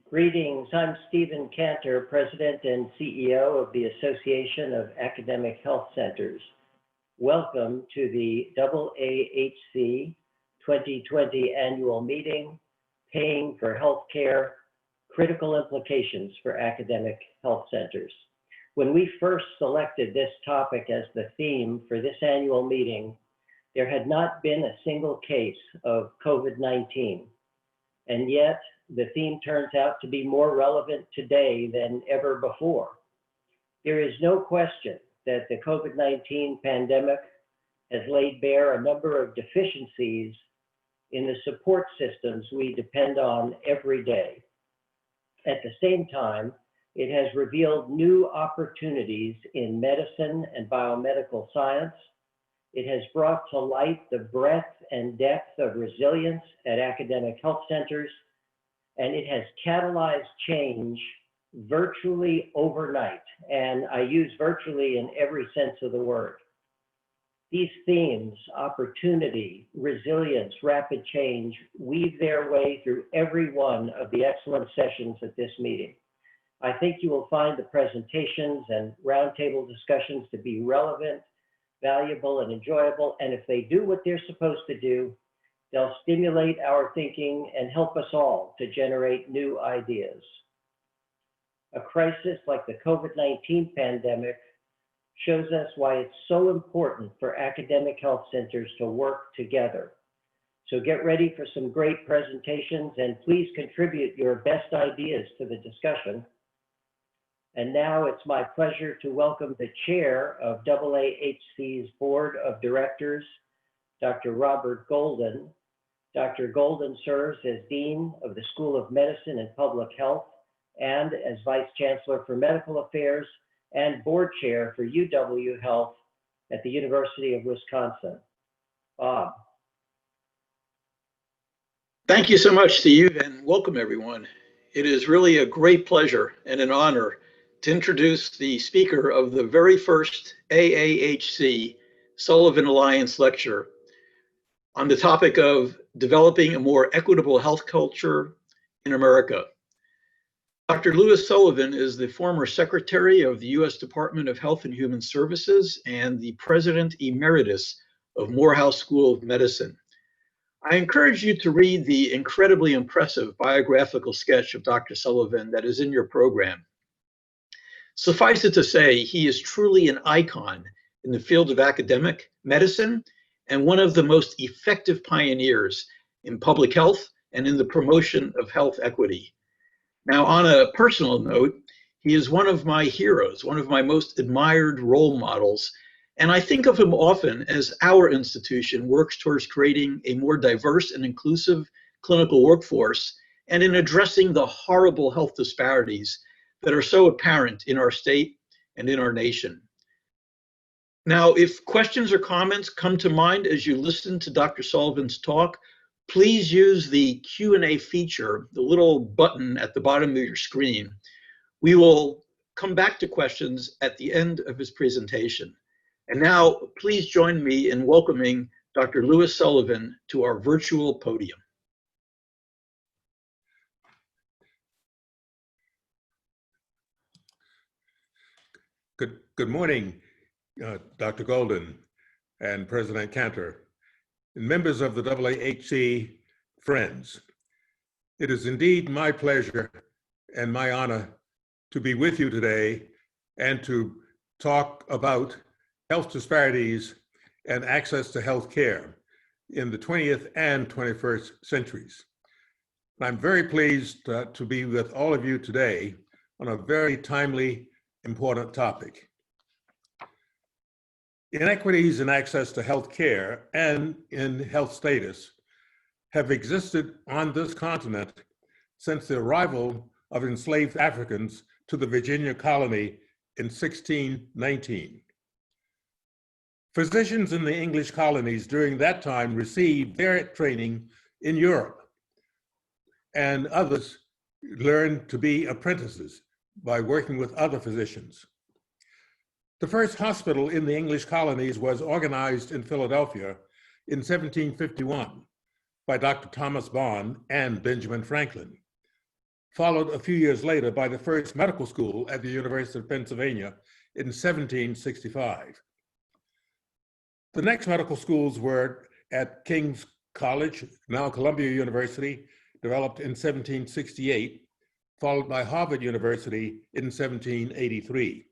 Greetings, I'm Stephen Cantor, President and CEO of the Association of Academic Health Centers. Welcome to the AAHC 2020 annual meeting, Paying for Healthcare, Critical Implications for Academic Health Centers. When we first selected this topic as the theme for this annual meeting, there had not been a single case of COVID-19. And yet, the theme turns out to be more relevant today than ever before. There is no question that the COVID-19 pandemic has laid bare a number of deficiencies in the support systems we depend on every day. At the same time, it has revealed new opportunities in medicine and biomedical science. It has brought to light the breadth and depth of resilience at academic health centers, and it has catalyzed change virtually overnight. And I use virtually in every sense of the word. These themes, opportunity, resilience, rapid change, weave their way through every one of the excellent sessions at this meeting. I think you will find the presentations and roundtable discussions to be relevant, valuable, and enjoyable. And if they do what they're supposed to do, they'll stimulate our thinking and help us all to generate new ideas. A crisis like the COVID-19 pandemic shows us why it's so important for academic health centers to work together. So get ready for some great presentations and please contribute your best ideas to the discussion. And now it's my pleasure to welcome the chair of AAHC's Board of Directors, Dr. Robert Golden. Dr. Golden serves as Dean of the School of Medicine and Public Health and as Vice Chancellor for Medical Affairs and Board Chair for UW Health at the University of Wisconsin. Bob. Thank you so much, Steve, and welcome everyone. It is really a great pleasure and an honor to introduce the speaker of the very first AAHC Sullivan Alliance lecture on the topic of developing a more equitable health culture in America. Dr. Louis Sullivan is the former Secretary of the U.S. Department of Health and Human Services and the President Emeritus of Morehouse School of Medicine. I encourage you to read the incredibly impressive biographical sketch of Dr. Sullivan that is in your program. Suffice it to say, he is truly an icon in the field of academic medicine and one of the most effective pioneers in public health and in the promotion of health equity. Now, on a personal note, he is one of my heroes, one of my most admired role models, and I think of him often as our institution works towards creating a more diverse and inclusive clinical workforce and in addressing the horrible health disparities that are so apparent in our state and in our nation. Now, if questions or comments come to mind as you listen to Dr. Sullivan's talk, please use the Q&A feature, the little button at the bottom of your screen. We will come back to questions at the end of his presentation. And now, please join me in welcoming Dr. Louis Sullivan to our virtual podium. Good morning, Dr. Golden and President Cantor, and members of the AAHC friends. It is indeed my pleasure and my honor to be with you today and to talk about health disparities and access to health care in the 20th and 21st centuries. I'm very pleased to be with all of you today on a very timely, important topic. Inequities in access to health care and in health status have existed on this continent since the arrival of enslaved Africans to the Virginia colony in 1619. Physicians in the English colonies during that time received their training in Europe, and others learned to be apprentices by working with other physicians. The first hospital in the English colonies was organized in Philadelphia in 1751 by Dr. Thomas Bond and Benjamin Franklin. followed a few years later by the first medical school at the University of Pennsylvania in 1765. The next medical schools were at King's College, now Columbia University, developed in 1768, followed by Harvard University in 1783.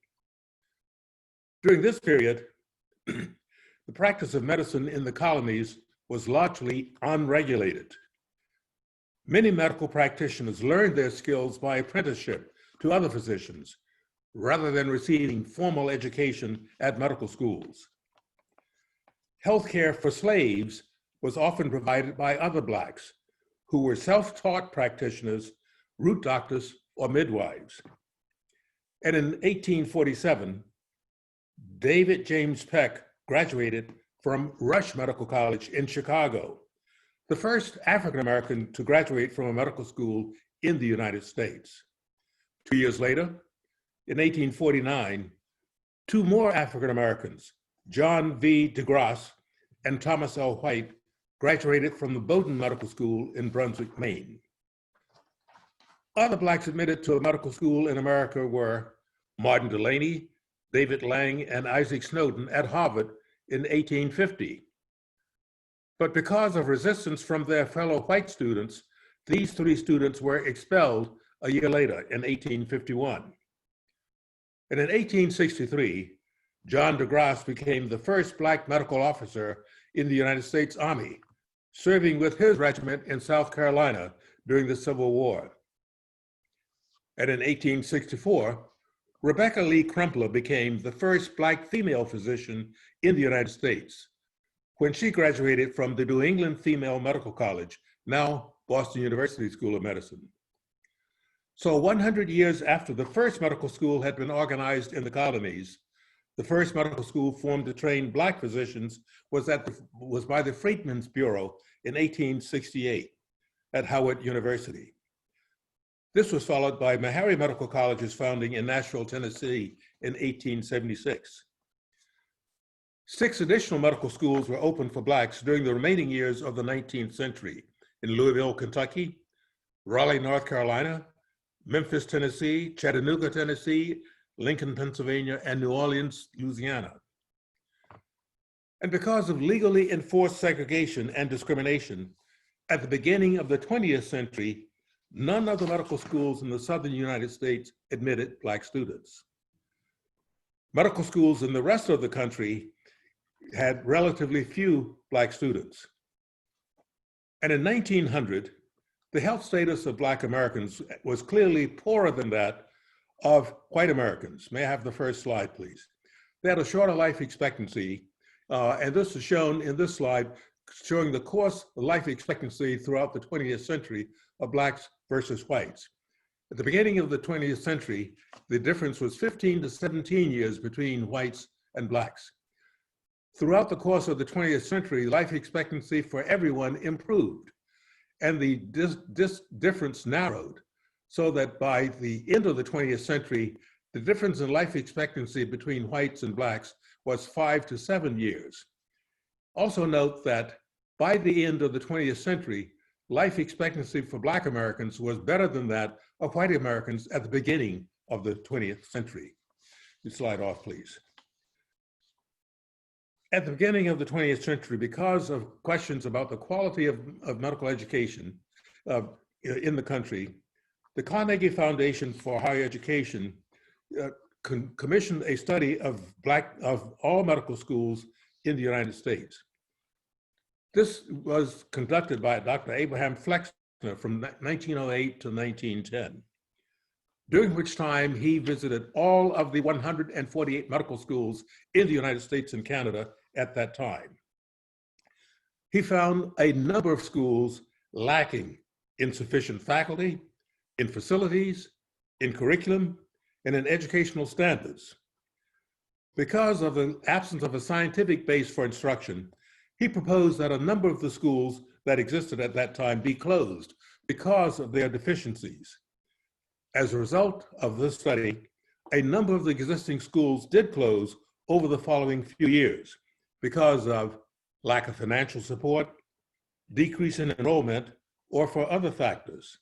During this period, the practice of medicine in the colonies was largely unregulated. Many medical practitioners learned their skills by apprenticeship to other physicians, rather than receiving formal education at medical schools. Healthcare for slaves was often provided by other Blacks, who were self-taught practitioners, root doctors, or midwives. And in 1847, David James Peck graduated from Rush Medical College in Chicago, the first African-American to graduate from a medical school in the United States. 2 years later, in 1849, two more African-Americans, John V. DeGrasse and Thomas L. White, graduated from the Bowdoin Medical School in Brunswick, Maine. Other Blacks admitted to a medical school in America were Martin Delaney, David Lang, and Isaac Snowden at Harvard in 1850. But because of resistance from their fellow white students, these three students were expelled a year later in 1851. And in 1863, John DeGrasse became the first Black medical officer in the United States Army, serving with his regiment in South Carolina during the Civil War. And in 1864, Rebecca Lee Crumpler became the first Black female physician in the United States when she graduated from the New England Female Medical College, now Boston University School of Medicine. So 100 years after the first medical school had been organized in the colonies, the first medical school formed to train Black physicians was by the Freedmen's Bureau in 1868 at Howard University. This was followed by Meharry Medical College's founding in Nashville, Tennessee in 1876. 6 additional medical schools were opened for Blacks during the remaining years of the 19th century in Louisville, Kentucky, Raleigh, North Carolina, Memphis, Tennessee, Chattanooga, Tennessee, Lincoln, Pennsylvania, and New Orleans, Louisiana. And because of legally enforced segregation and discrimination, at the beginning of the 20th century, none of the medical schools in the southern United States admitted Black students. Medical schools in the rest of the country had relatively few Black students. And in 1900, the health status of Black Americans was clearly poorer than that of white Americans. May I have the first slide, please? They had a shorter life expectancy, and this is shown in this slide, showing the course of life expectancy throughout the 20th century of Blacks versus whites. At the beginning of the 20th century, the difference was 15 to 17 years between whites and Blacks. Throughout the course of the 20th century, life expectancy for everyone improved, and the difference narrowed, so that by the end of the 20th century, the difference in life expectancy between whites and Blacks was 5 to 7 years. Also note that by the end of the 20th century, life expectancy for Black Americans was better than that of white Americans at the beginning of the 20th century. You slide off, please. At the beginning of the 20th century, because of questions about the quality of medical education in the country, the Carnegie Foundation for Higher Education commissioned a study of all medical schools in the United States. This was conducted by Dr. Abraham Flexner from 1908 to 1910, during which time he visited all of the 148 medical schools in the United States and Canada at that time. He found a number of schools lacking in sufficient faculty, in facilities, in curriculum, and in educational standards. Because of the absence of a scientific base for instruction, he proposed that a number of the schools that existed at that time be closed because of their deficiencies. As a result of this study, a number of the existing schools did close over the following few years because of lack of financial support, decrease in enrollment, or for other factors.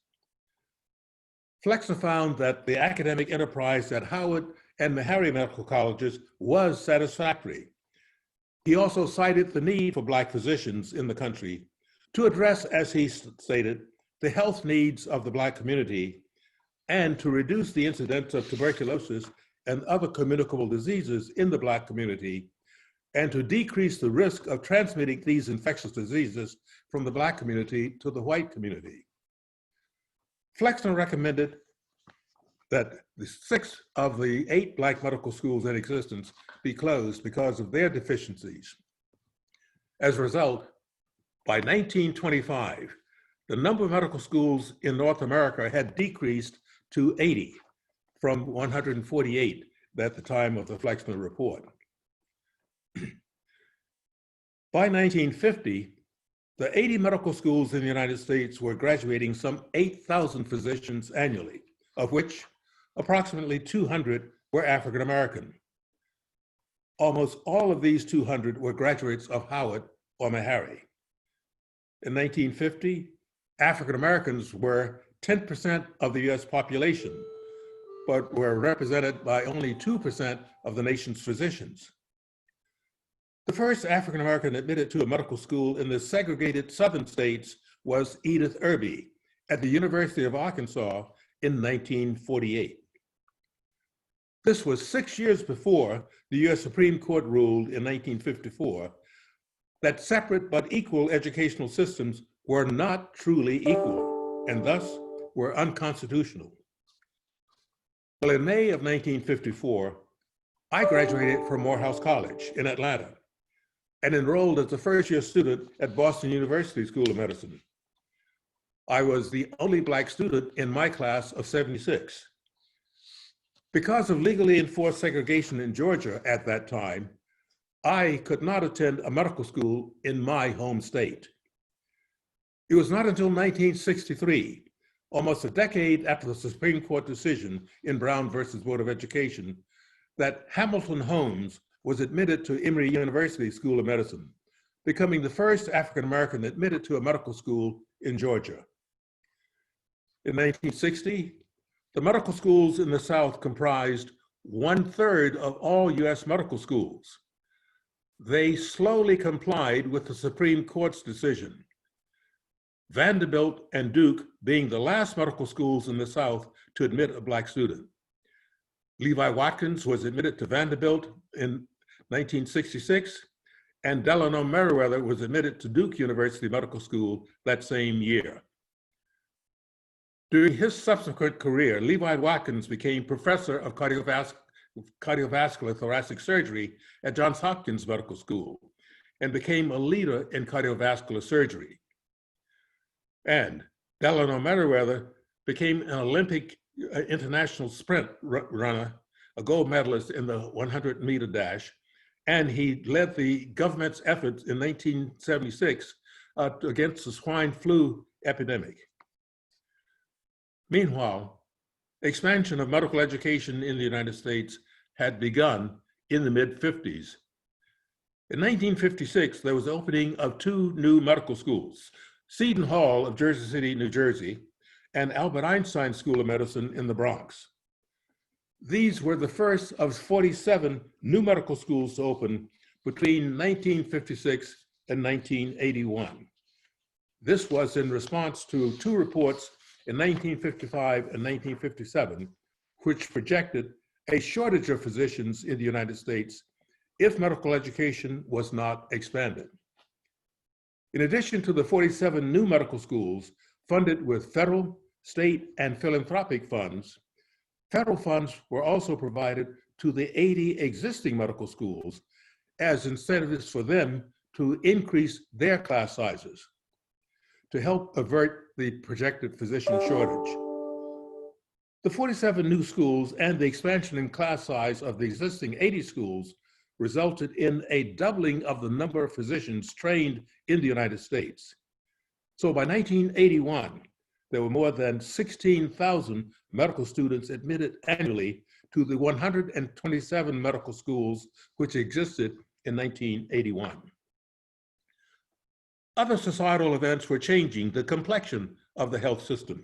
Flexner found that the academic enterprise at Howard and Meharry medical colleges was satisfactory. He also cited the need for Black physicians in the country to address, as he stated, the health needs of the Black community and to reduce the incidence of tuberculosis and other communicable diseases in the Black community, and to decrease the risk of transmitting these infectious diseases from the Black community to the white community. Flexner recommended that the 6 of the 8 Black medical schools in existence be closed because of their deficiencies. As a result, by 1925, the number of medical schools in North America had decreased to 80 from 148 at the time of the Flexner report. By 1950, the 80 medical schools in the United States were graduating some 8,000 physicians annually, of which approximately 200 were African American. Almost all of these 200 were graduates of Howard or Meharry. In 1950, African Americans were 10% of the US population, but were represented by only 2% of the nation's physicians. The first African American admitted to a medical school in the segregated southern states was Edith Irby at the University of Arkansas in 1948. This was 6 years before the US Supreme Court ruled in 1954 that separate but equal educational systems were not truly equal and thus were unconstitutional. Well, in May of 1954, I graduated from Morehouse College in Atlanta and enrolled as a first-year student at Boston University School of Medicine. I was the only Black student in my class of 76. Because of legally enforced segregation in Georgia at that time, I could not attend a medical school in my home state. It was not until 1963, almost a decade after the Supreme Court decision in Brown versus Board of Education, that Hamilton Holmes was admitted to Emory University School of Medicine, becoming the first African American admitted to a medical school in Georgia. In 1960, the medical schools in the South comprised 1/3 of all US medical schools. They slowly complied with the Supreme Court's decision, Vanderbilt and Duke being the last medical schools in the South to admit a Black student. Levi Watkins was admitted to Vanderbilt in 1966, and Delano Meriwether was admitted to Duke University Medical School that same year. During his subsequent career, Levi Watkins became professor of cardiovascular thoracic surgery at Johns Hopkins Medical School and became a leader in cardiovascular surgery. And Delano Meriwether became an Olympic international sprint runner, a gold medalist in the 100-meter dash, and he led the government's efforts in 1976 against the swine flu epidemic. Meanwhile, expansion of medical education in the United States had begun in the mid-50s. In 1956, there was the opening of 2 new medical schools, Seton Hall of Jersey City, New Jersey, and Albert Einstein School of Medicine in the Bronx. These were the first of 47 new medical schools to open between 1956 and 1981. This was in response to 2 reports in 1955 and 1957, which projected a shortage of physicians in the United States if medical education was not expanded. In addition to the 47 new medical schools funded with federal, state, and philanthropic funds, federal funds were also provided to the 80 existing medical schools as incentives for them to increase their class sizes to help avert the projected physician shortage. The 47 new schools and the expansion in class size of the existing 80 schools resulted in a doubling of the number of physicians trained in the United States. So by 1981, there were more than 16,000 medical students admitted annually to the 127 medical schools which existed in 1981. Other societal events were changing the complexion of the health system.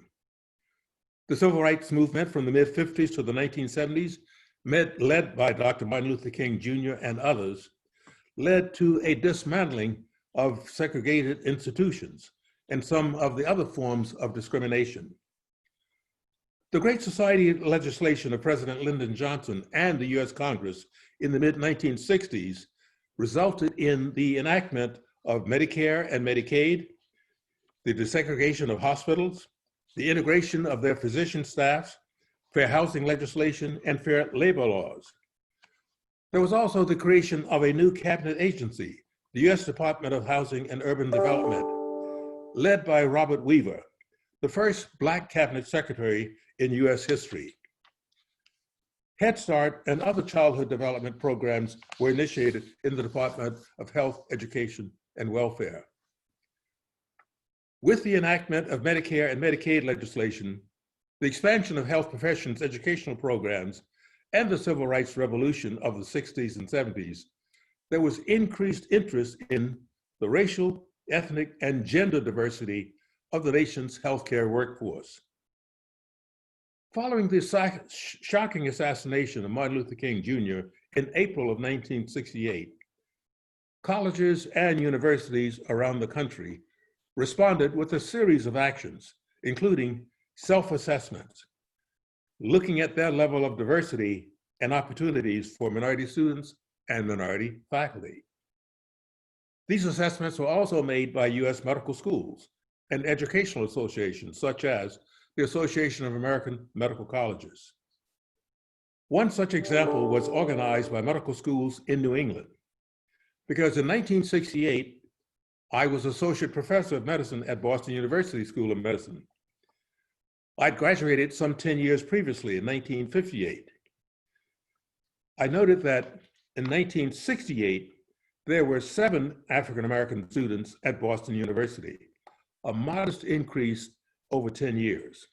The civil rights movement from the mid-50s to the 1970s, led by Dr. Martin Luther King Jr. and others, led to a dismantling of segregated institutions and some of the other forms of discrimination. The Great Society legislation of President Lyndon Johnson and the US Congress in the mid-1960s resulted in the enactment of Medicare and Medicaid, the desegregation of hospitals, the integration of their physician staffs, fair housing legislation, and fair labor laws. There was also the creation of a new cabinet agency, the US Department of Housing and Urban Development, led by Robert Weaver, the first Black cabinet secretary in US history. Head Start and other childhood development programs were initiated in the Department of Health, Education, and Welfare. With the enactment of Medicare and Medicaid legislation, the expansion of health professions educational programs, and the civil rights revolution of the 60s and 70s, there was increased interest in the racial, ethnic, and gender diversity of the nation's healthcare workforce. Following the shocking assassination of Martin Luther King Jr. in April of 1968, colleges and universities around the country responded with a series of actions, including self-assessments, looking at their level of diversity and opportunities for minority students and minority faculty. These assessments were also made by US medical schools and educational associations, such as the Association of American Medical Colleges. One such example was organized by medical schools in New England, because in 1968, I was associate professor of medicine at Boston University School of Medicine. I'd graduated some 10 years previously in 1958. I noted that in 1968, there were 7 African-American students at Boston University, a modest increase over 10 years.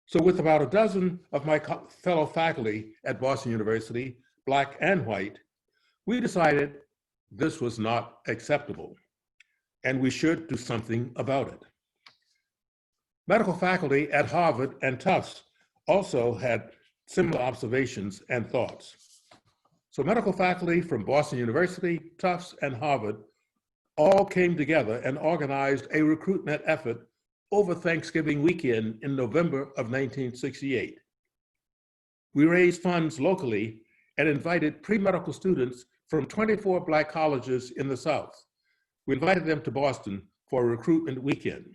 So with about a dozen of my fellow faculty at Boston University, Black and white, we decided this was not acceptable and we should do something about it. Medical faculty at Harvard and Tufts also had similar observations and thoughts. So medical faculty from Boston University, Tufts, and Harvard all came together and organized a recruitment effort over Thanksgiving weekend in November of 1968. We raised funds locally and invited pre-medical students from 24 Black colleges in the South. We invited them to Boston for a recruitment weekend.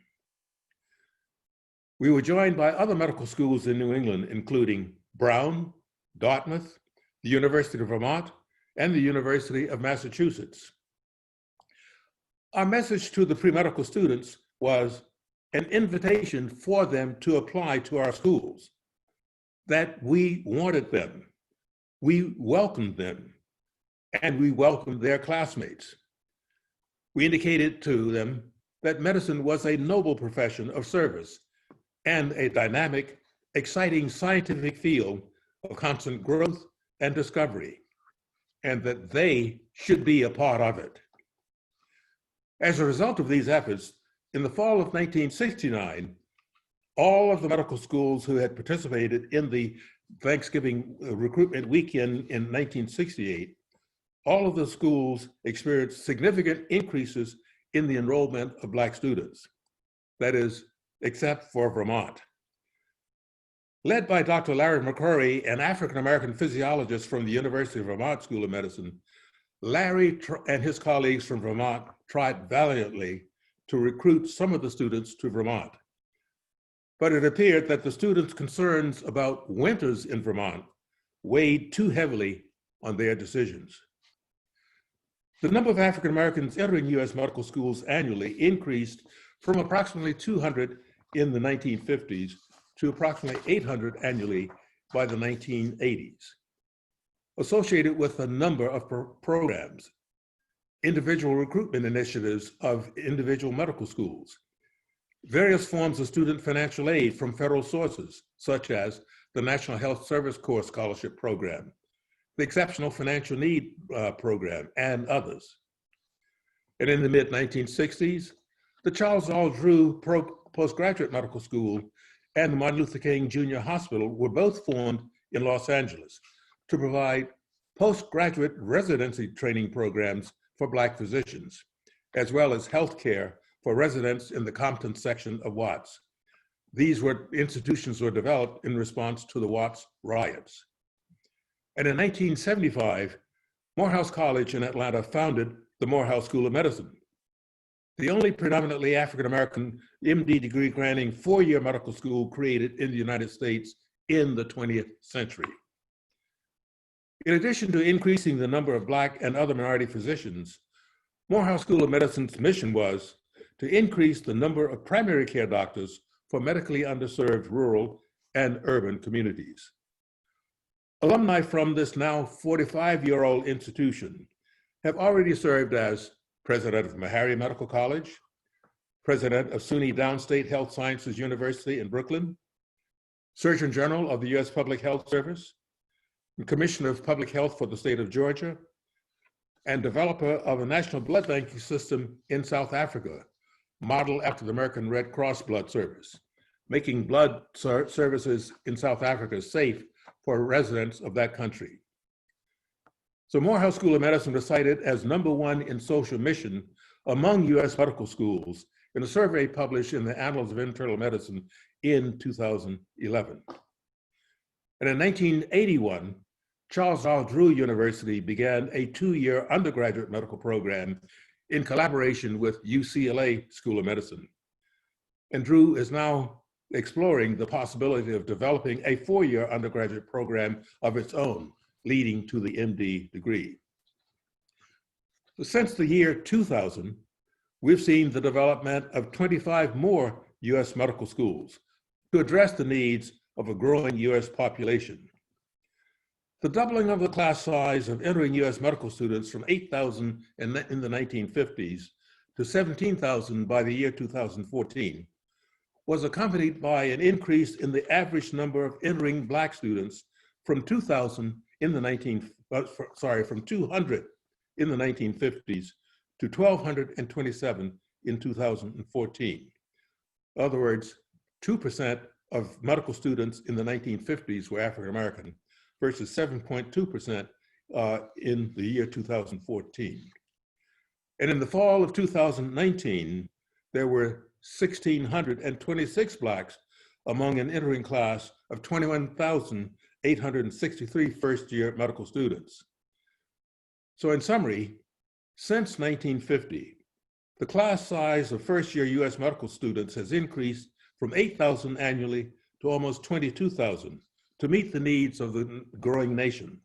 We were joined by other medical schools in New England, including Brown, Dartmouth, the University of Vermont, and the University of Massachusetts. Our message to the pre-medical students was an invitation for them to apply to our schools, that we wanted them, we welcomed them, and we welcomed their classmates. We indicated to them that medicine was a noble profession of service and a dynamic, exciting scientific field of constant growth and discovery, and that they should be a part of it. As a result of these efforts, in the fall of 1969, all of the medical schools who had participated in the Thanksgiving recruitment weekend in 1968, all of the schools experienced significant increases in the enrollment of Black students. That is, except for Vermont. Led by Dr. Larry McCrory, an African-American physiologist from the University of Vermont School of Medicine, Larry and his colleagues from Vermont tried valiantly to recruit some of the students to Vermont. But it appeared that the students' concerns about winters in Vermont weighed too heavily on their decisions. The number of African Americans entering US medical schools annually increased from approximately 200 in the 1950s to approximately 800 annually by the 1980s, associated with a number of programs, individual recruitment initiatives of individual medical schools, various forms of student financial aid from federal sources, such as the National Health Service Corps Scholarship Program, the Exceptional Financial Need Program, and others. And in the mid-1960s, the Charles R. Drew Postgraduate Medical School and the Martin Luther King Jr. Hospital were both formed in Los Angeles to provide postgraduate residency training programs for Black physicians, as well as healthcare for residents in the Compton section of Watts. These institutions were developed in response to the Watts riots. And in 1975, Morehouse College in Atlanta founded the Morehouse School of Medicine, the only predominantly African-American MD degree granting four-year medical school created in the United States in the 20th century. In addition to increasing the number of Black and other minority physicians, Morehouse School of Medicine's mission was to increase the number of primary care doctors for medically underserved rural and urban communities. Alumni from this now 45-year-old institution have already served as president of Meharry Medical College, president of SUNY Downstate Health Sciences University in Brooklyn, Surgeon General of the U.S. Public Health Service, and Commissioner of Public Health for the state of Georgia, and developer of a national blood banking system in South Africa, modeled after the American Red Cross Blood Service, making blood services in South Africa safe for residents of that country. So Morehouse School of Medicine was cited as #1 in social mission among U.S. medical schools in a survey published in the Annals of Internal Medicine in 2011. And in 1981, Charles R. Drew University began a 2-year undergraduate medical program in collaboration with UCLA School of Medicine. And Drew is now exploring the possibility of developing a 4-year undergraduate program of its own, leading to the MD degree. Since the year 2000, we've seen the development of 25 more US medical schools to address the needs of a growing US population. The doubling of the class size of entering US medical students from 8,000 in the 1950s to 17,000 by the year 2014 was accompanied by an increase in the average number of entering Black students from 200 in the 1950s to 1,227 in 2014. In other words, 2% of medical students in the 1950s were African American versus 7.2% in the year 2014. And in the fall of 2019, there were 1,626 Blacks among an entering class of 21,863 first-year medical students. So in summary, since 1950, the class size of first-year US medical students has increased from 8,000 annually to almost 22,000 to meet the needs of the growing nation.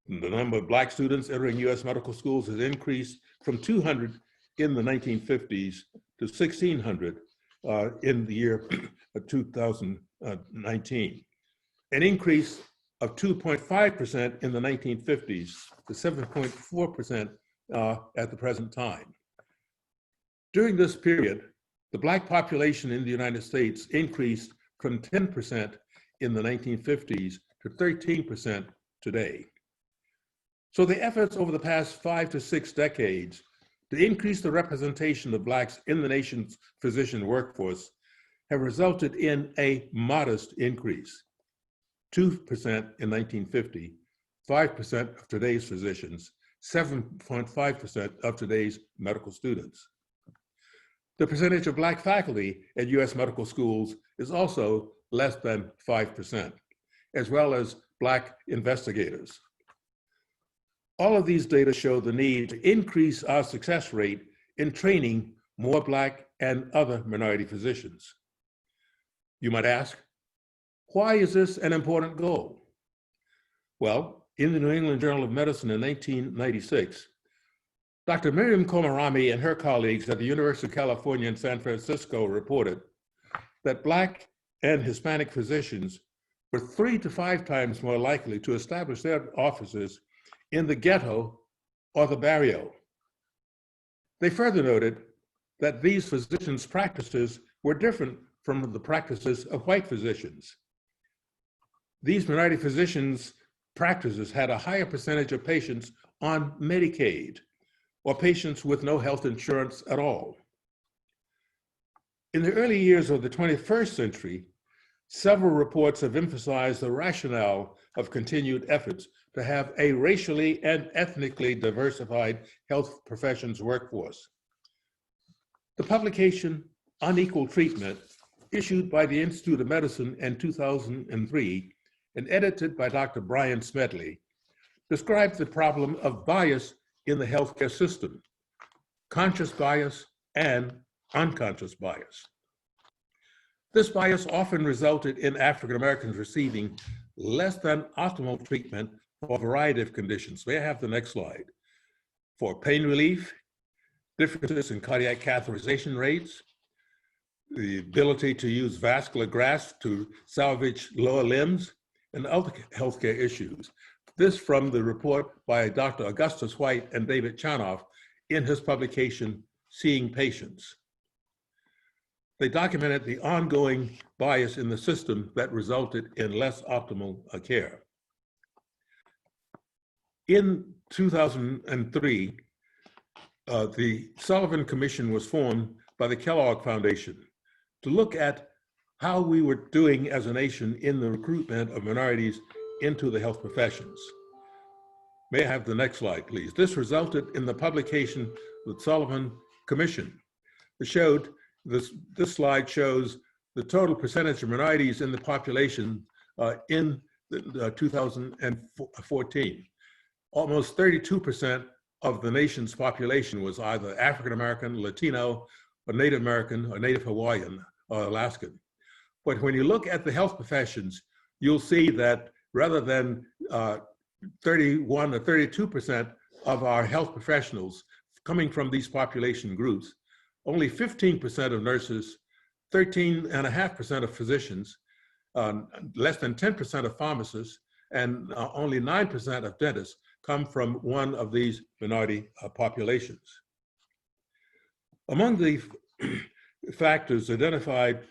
The number of Black students entering US medical schools has increased from 200 in the 1950s to 1,600 in the year 2019, an increase of 2.5% in the 1950s to 7.4% at the present time. During this period, the Black population in the United States increased from 10% in the 1950s to 13% today. So the efforts over the past 5 to 6 decades to increase the representation of Blacks in the nation's physician workforce have resulted in a modest increase, 2% in 1950, 5% of today's physicians, 7.5% of today's medical students. The percentage of Black faculty at US medical schools is also less than 5%, as well as Black investigators. All of these data show the need to increase our success rate in training more Black and other minority physicians. You might ask, why is this an important goal? Well, in the New England Journal of Medicine in 1996, Dr. Miriam Komarami and her colleagues at the University of California in San Francisco reported that Black and Hispanic physicians were 3 to 5 times more likely to establish their offices in the ghetto or the barrio. They further noted that these physicians' practices were different from the practices of white physicians. These minority physicians' practices had a higher percentage of patients on Medicaid or patients with no health insurance at all. In the early years of the 21st century, Several reports have emphasized the rationale of continued efforts to have a racially and ethnically diversified health professions workforce. The publication, Unequal Treatment, issued by the Institute of Medicine in 2003 and edited by Dr. Brian Smedley, describes the problem of bias in the healthcare system, conscious bias and unconscious bias. This bias often resulted in African Americans receiving less than optimal treatment for a variety of conditions. May I have the next slide? For pain relief, differences in cardiac catheterization rates, the ability to use vascular grafts to salvage lower limbs, and other healthcare issues. This from the report by Dr. Augustus White and David Chanoff in his publication, Seeing Patients. They documented the ongoing bias in the system that resulted in less optimal care. In 2003, the Sullivan Commission was formed by the Kellogg Foundation to look at how we were doing as a nation in the recruitment of minorities into the health professions. May I have the next slide, please? This resulted in the publication of the Sullivan Commission. It showed, this slide shows the total percentage of minorities in the population in 2014. Almost 32% of the nation's population was either African American, Latino, or Native American, or Native Hawaiian, or Alaskan. But when you look at the health professions, you'll see that rather than 31 or 32% of our health professionals coming from these population groups, only 15% of nurses, 13.5% of physicians, less than 10% of pharmacists, and only 9% of dentists come from one of these minority populations. Among the factors identified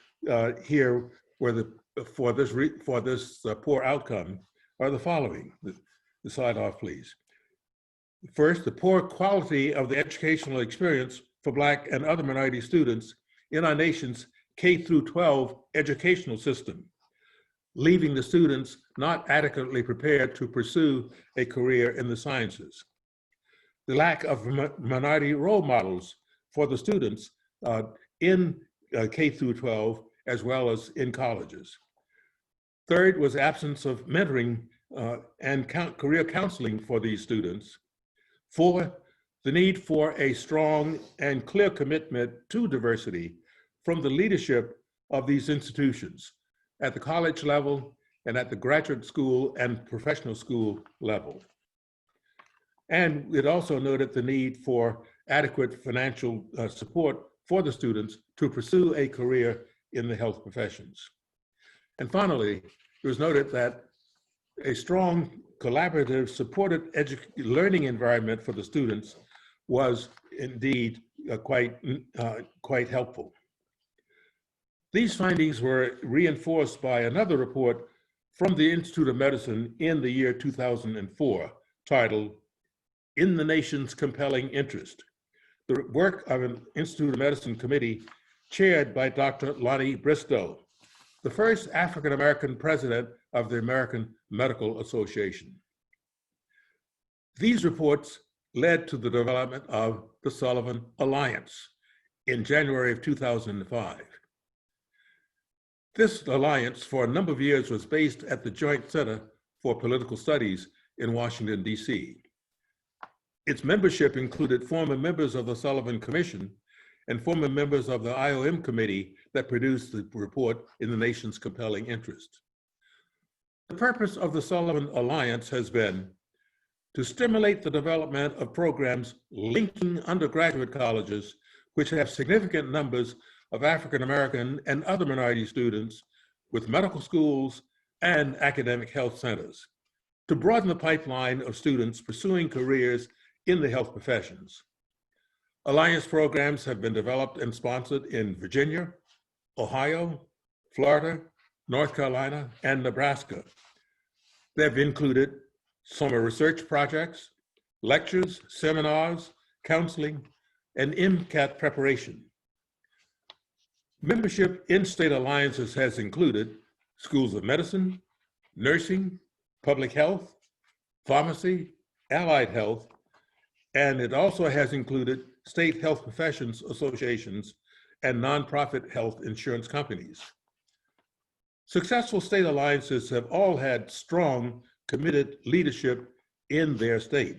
here for this poor outcome are the following. The slide off, please. First, the poor quality of the educational experience for Black and other minority students in our nation's K through 12 educational system, leaving the students not adequately prepared to pursue a career in the sciences. The lack of minority role models for the students in K through 12, as well as in colleges. Third was absence of mentoring and career counseling for these students. Four, the need for a strong and clear commitment to diversity from the leadership of these institutions at the college level and at the graduate school and professional school level. And it also noted the need for adequate financial support for the students to pursue a career in the health professions. And finally, it was noted that a strong, collaborative, supported learning environment for the students was indeed quite helpful. These findings were reinforced by another report from the Institute of Medicine in the year 2004, titled In the Nation's Compelling Interest, the work of an Institute of Medicine committee chaired by Dr. Lonnie Bristow, the first African-American president of the American Medical Association. These reports led to the development of the Sullivan Alliance in January of 2005. This alliance for a number of years was based at the Joint Center for Political Studies in Washington, D.C. Its membership included former members of the Sullivan Commission and former members of the IOM committee that produced the report In the Nation's Compelling Interest. The purpose of the Sullivan Alliance has been to stimulate the development of programs linking undergraduate colleges, which have significant numbers of African American and other minority students, with medical schools and academic health centers, to broaden the pipeline of students pursuing careers in the health professions. Alliance programs have been developed and sponsored in Virginia, Ohio, Florida, North Carolina, and Nebraska. They've included summer research projects, lectures, seminars, counseling, and MCAT preparation. Membership in state alliances has included schools of medicine, nursing, public health, pharmacy, allied health, and it also has included state health professions associations and nonprofit health insurance companies. Successful state alliances have all had strong, committed leadership in their state.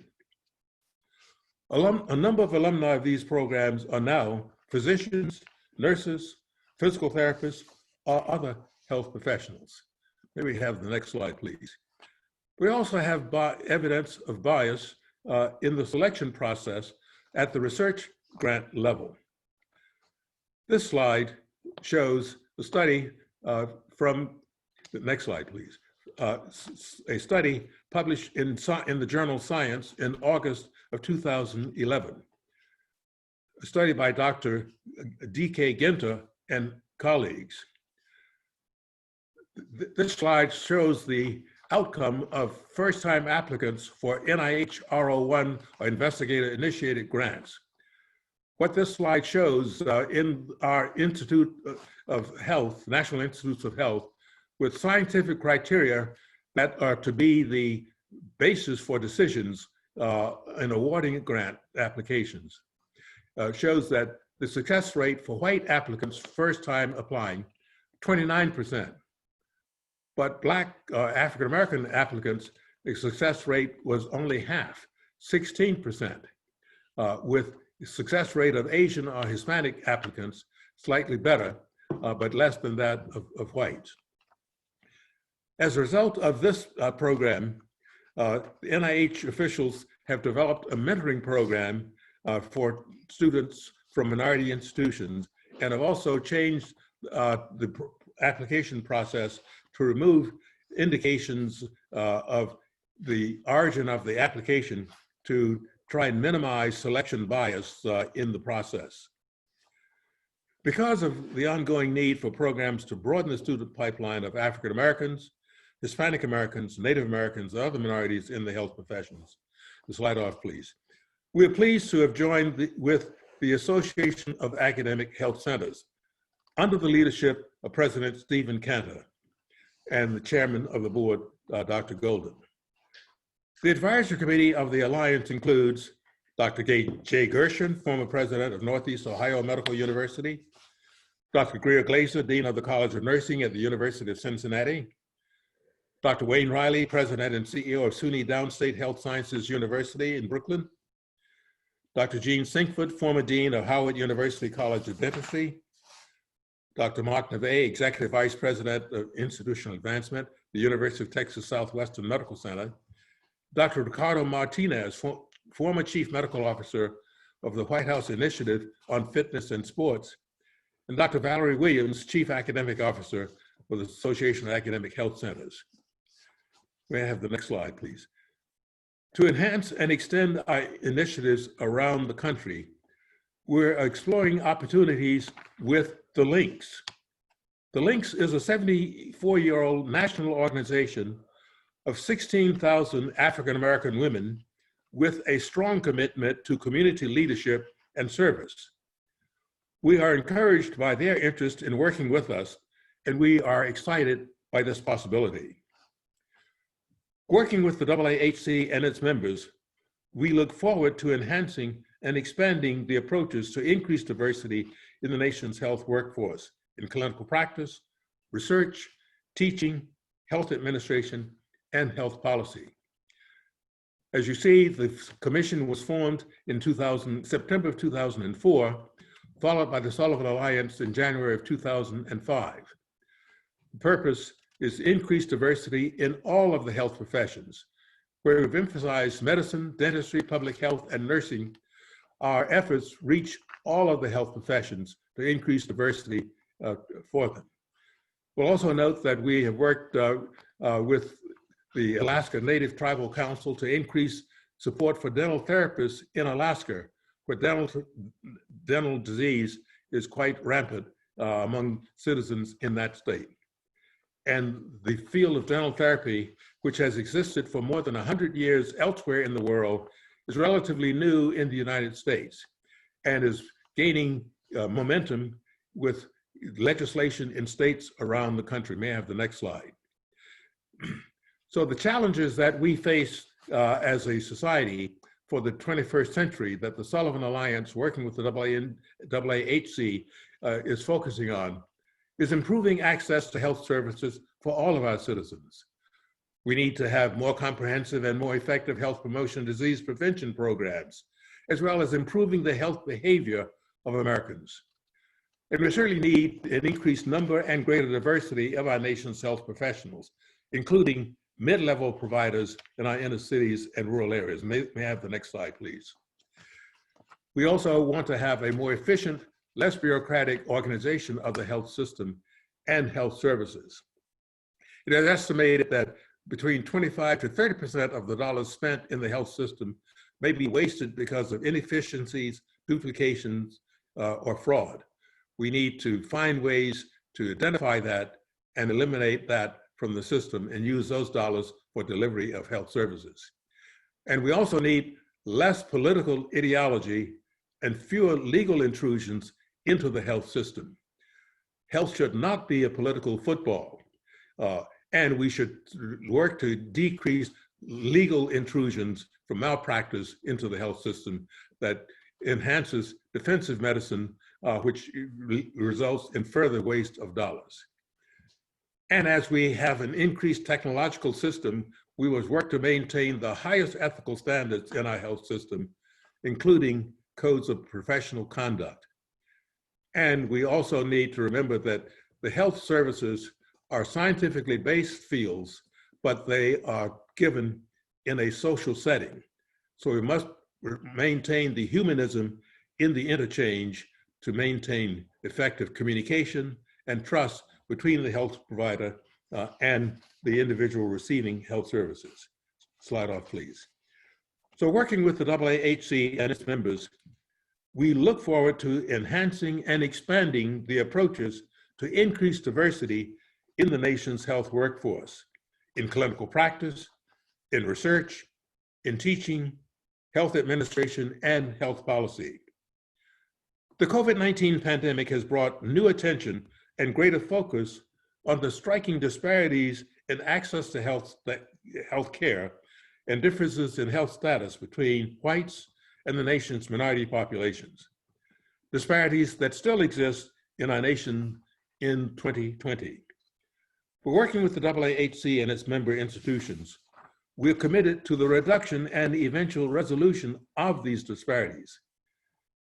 A number of alumni of these programs are now physicians, nurses, physical therapists, or other health professionals. May we have the next slide, please. We also have evidence of bias in the selection process at the research grant level. This slide shows the study from, the next slide, please. A study published in the journal Science in August of 2011. A study by Dr. D.K. Ginter and colleagues. This slide shows the outcome of first-time applicants for NIH R01 or investigator-initiated grants. What this slide shows in our Institute of Health, National Institutes of Health, with scientific criteria that are to be the basis for decisions in awarding grant applications, shows that the success rate for white applicants first time applying, 29%. But Black African-American applicants, the success rate was only half, 16%, with the success rate of Asian or Hispanic applicants slightly better, but less than that of whites. As a result of this program, the NIH officials have developed a mentoring program for students from minority institutions and have also changed the application process to remove indications of the origin of the application to try and minimize selection bias in the process. Because of the ongoing need for programs to broaden the student pipeline of African Americans, Hispanic Americans, Native Americans, and other minorities in the health professions. The slide off, please. We are pleased to have joined with the Association of Academic Health Centers under the leadership of President Stephen Cantor and the chairman of the board, Dr. Golden. The advisory committee of the Alliance includes Dr. Jay Gershon, former president of Northeast Ohio Medical University, Dr. Greer Glazer, dean of the College of Nursing at the University of Cincinnati, Dr. Wayne Riley, president and CEO of SUNY Downstate Health Sciences University in Brooklyn, Dr. Gene Sinkford, former dean of Howard University College of Dentistry, Dr. Mark Neve, executive vice president of institutional advancement, the University of Texas Southwestern Medical Center, Dr. Ricardo Martinez, former chief medical officer of the White House Initiative on Fitness and Sports, and Dr. Valerie Williams, chief academic officer for the Association of Academic Health Centers. May I have the next slide, please? To enhance and extend our initiatives around the country, we're exploring opportunities with the Links. The Links is a 74-year-old national organization of 16,000 African-American women with a strong commitment to community leadership and service. We are encouraged by their interest in working with us, and we are excited by this possibility. Working with the AAHC and its members, we look forward to enhancing and expanding the approaches to increase diversity in the nation's health workforce in clinical practice, research, teaching, health administration, and health policy. As you see, the commission was formed in September of 2004, followed by the Sullivan Alliance in January of 2005. The purpose is increased diversity in all of the health professions. Where we've emphasized medicine, dentistry, public health, and nursing, our efforts reach all of the health professions to increase diversity for them. We'll also note that we have worked with the Alaska Native Tribal Council to increase support for dental therapists in Alaska, where dental disease is quite rampant among citizens in that state. And the field of dental therapy, which has existed for more than 100 years elsewhere in the world, is relatively new in the United States and is gaining momentum with legislation in states around the country. May I have the next slide? So the challenges that we face as a society for the 21st century that the Sullivan Alliance, working with the AAHC, is focusing on is improving access to health services for all of our citizens. We need to have more comprehensive and more effective health promotion, disease prevention programs, as well as improving the health behavior of Americans. And we certainly need an increased number and greater diversity of our nation's health professionals, including mid-level providers in our inner cities and rural areas. May I have the next slide, please? We also want to have a more efficient, less bureaucratic organization of the health system and health services. It is estimated that between 25 to 30% of the dollars spent in the health system may be wasted because of inefficiencies, duplications, or fraud. We need to find ways to identify that and eliminate that from the system and use those dollars for delivery of health services. And we also need less political ideology and fewer legal intrusions into the health system. Health should not be a political football, and we should work to decrease legal intrusions from malpractice into the health system that enhances defensive medicine, which results in further waste of dollars. And as we have an increased technological system, we must work to maintain the highest ethical standards in our health system, including codes of professional conduct. And we also need to remember that the health services are scientifically based fields, but they are given in a social setting. So we must maintain the humanism in the interchange to maintain effective communication and trust between the health provider and the individual receiving health services. Slide off, please. So working with the AAHC and its members, we look forward to enhancing and expanding the approaches to increase diversity in the nation's health workforce, in clinical practice, in research, in teaching, health administration, and health policy. The COVID-19 pandemic has brought new attention and greater focus on the striking disparities in access to health care and differences in health status between whites and the nation's minority populations. Disparities that still exist in our nation in 2020. We're working with the AAHC and its member institutions. We're committed to the reduction and eventual resolution of these disparities.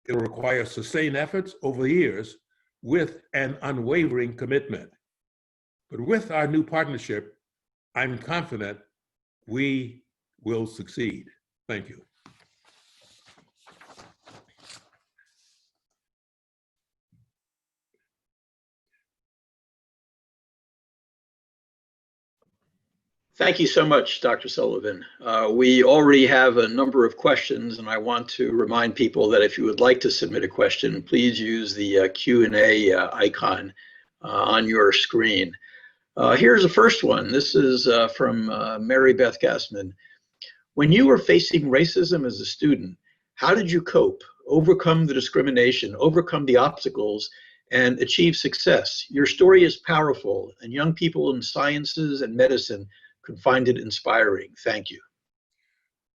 It will require sustained efforts over years with an unwavering commitment. But with our new partnership, I'm confident we will succeed. Thank you. Thank you so much, Dr. Sullivan. We already have a number of questions, and I want to remind people that if you would like to submit a question, please use the Q&A icon on your screen. Here's the first one. This is from Mary Beth Gassman. When you were facing racism as a student, how did you cope, overcome the discrimination, overcome the obstacles, and achieve success? Your story is powerful, and young people in sciences and medicine could find it inspiring. Thank you.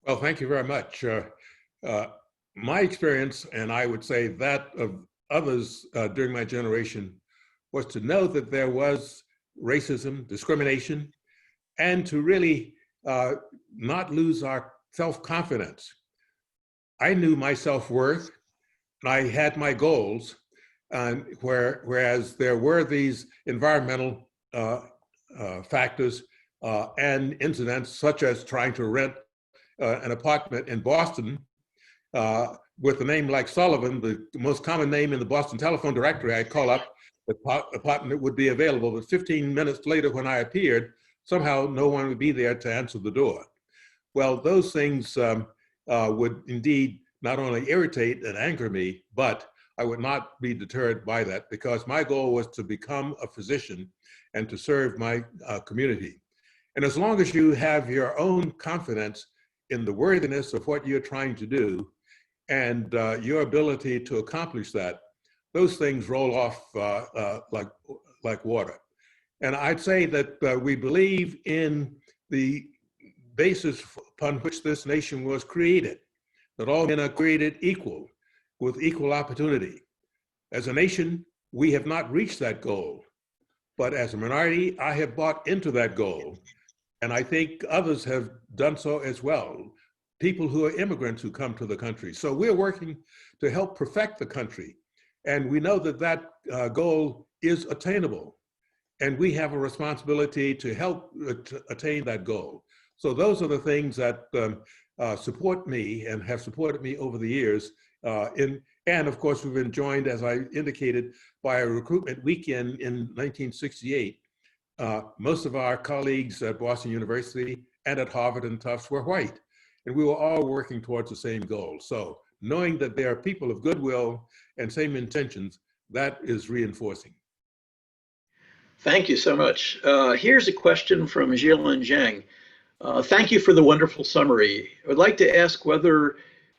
Well, thank you very much. My experience, and I would say that of others during my generation, was to know that there was racism, discrimination, and to really not lose our self-confidence. I knew my self-worth, and I had my goals, whereas there were these environmental factors and incidents such as trying to rent an apartment in Boston with a name like Sullivan, the most common name in the Boston telephone directory. I'd call up, the apartment would be available, but 15 minutes later when I appeared, somehow no one would be there to answer the door. Well, those things would indeed not only irritate and anger me, but I would not be deterred by that because my goal was to become a physician and to serve my community. And as long as you have your own confidence in the worthiness of what you're trying to do and your ability to accomplish that, those things roll off like water. And I'd say that we believe in the basis upon which this nation was created, that all men are created equal, with equal opportunity. As a nation, we have not reached that goal. But as a minority, I have bought into that goal. And I think others have done so as well. People who are immigrants who come to the country. So we're working to help perfect the country. And we know that that goal is attainable. And we have a responsibility to help attain that goal. So those are the things that support me and have supported me over the years. And of course, we've been joined, as I indicated, by a recruitment weekend in 1968. Most of our colleagues at Boston University and at Harvard and Tufts were white. And we were all working towards the same goal. So knowing that there are people of goodwill and same intentions, that is reinforcing. Thank you so much. Here's a question from Jilin Zhang. Thank you for the wonderful summary. I would like to ask whether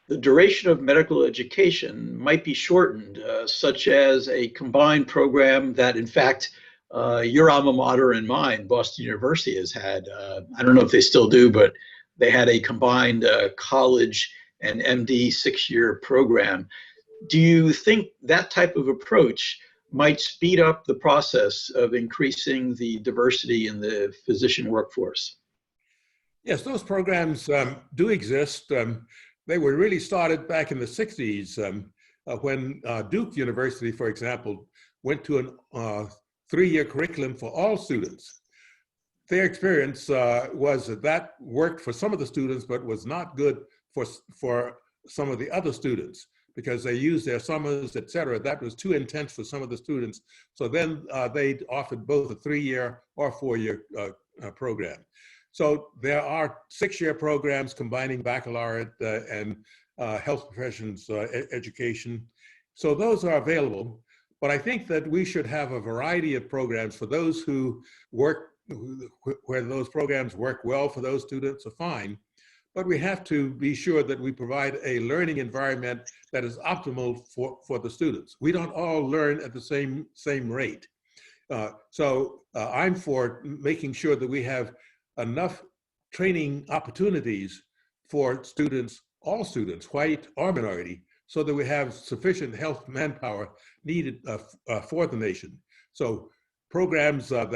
the duration of medical education might be shortened, such as a combined program that, in fact, your alma mater and mine, Boston University, has had. I don't know if they still do, but they had a combined college and MD 6-year program. Do you think that type of approach might speed up the process of increasing the diversity in the physician workforce? Yes, those programs do exist. They were really started back in the 60s when Duke University, for example, went to a 3-year curriculum for all students. Their experience was that worked for some of the students, but was not good for some of the other students, because they used their summers, et cetera. That was too intense for some of the students. So then they offered both a 3-year or 4-year program. So there are 6-year programs combining baccalaureate and health professions education. So those are available. But I think that we should have a variety of programs for those who work, where those programs work well for those students are fine. But we have to be sure that we provide a learning environment that is optimal for the students. We don't all learn at the same rate. So I'm for making sure that we have enough training opportunities for students, all students, white or minority, so that we have sufficient health manpower needed for the nation. So programs that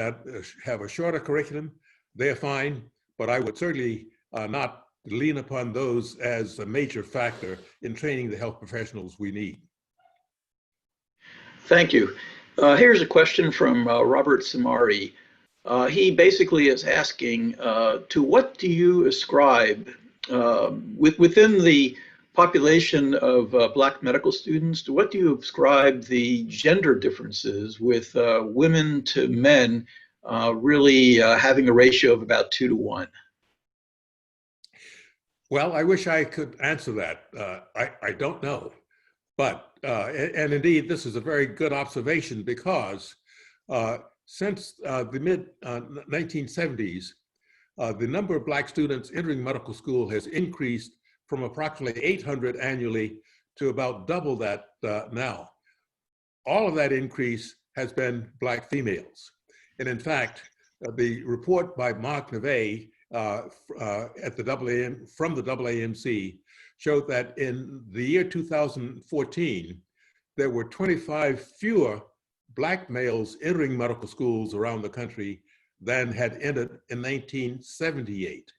have a shorter curriculum, they're fine, but I would certainly not lean upon those as a major factor in training the health professionals we need. Thank you. Here's a question from Robert Samari. He basically is asking, to what do you ascribe, within the population of Black medical students, to what do you ascribe the gender differences with women to men really having a ratio of about 2 to 1? Well, I wish I could answer that. I don't know. But, and indeed, this is a very good observation, because since the mid-1970s, the number of Black students entering medical school has increased from approximately 800 annually to about double that now. All of that increase has been Black females. And in fact, the report by Mark Neve at the from the AAHC showed that in the year 2014, there were 25 fewer Black males entering medical schools around the country than had entered in 1978.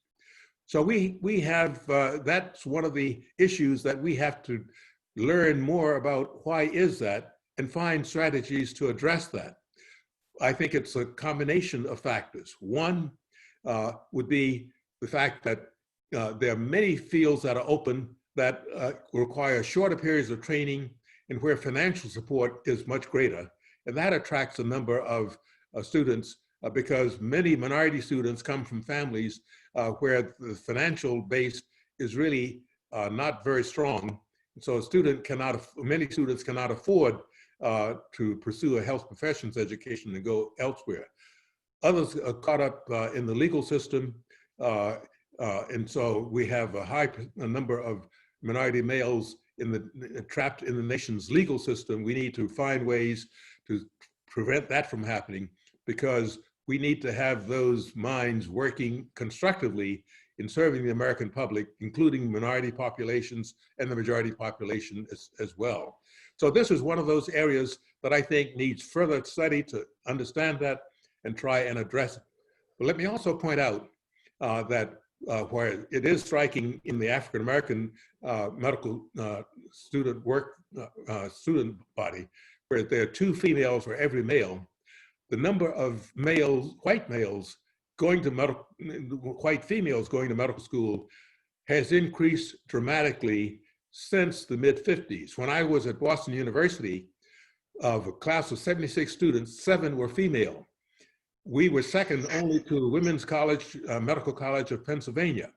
So we have, that's one of the issues that we have to learn more about. Why is that? And find strategies to address that. I think it's a combination of factors. One would be the fact that there are many fields that are open that require shorter periods of training and where financial support is much greater. And that attracts a number of students because many minority students come from families where the financial base is really not very strong. So many students cannot afford to pursue a health professions education and go elsewhere. Others are caught up in the legal system. And so we have a high number of minority males trapped in the nation's legal system. We need to find ways to prevent that from happening, because we need to have those minds working constructively in serving the American public, including minority populations and the majority population as well. So this is one of those areas that I think needs further study to understand that and try and address it. But let me also point out that where it is striking in the African-American medical student body, where there are 2 females for every male, the number of males, white males, white females going to medical school has increased dramatically since the mid-50s. When I was at Boston University, of a class of 76 students, 7 were female. We were second only to the Women's College, Medical College of Pennsylvania.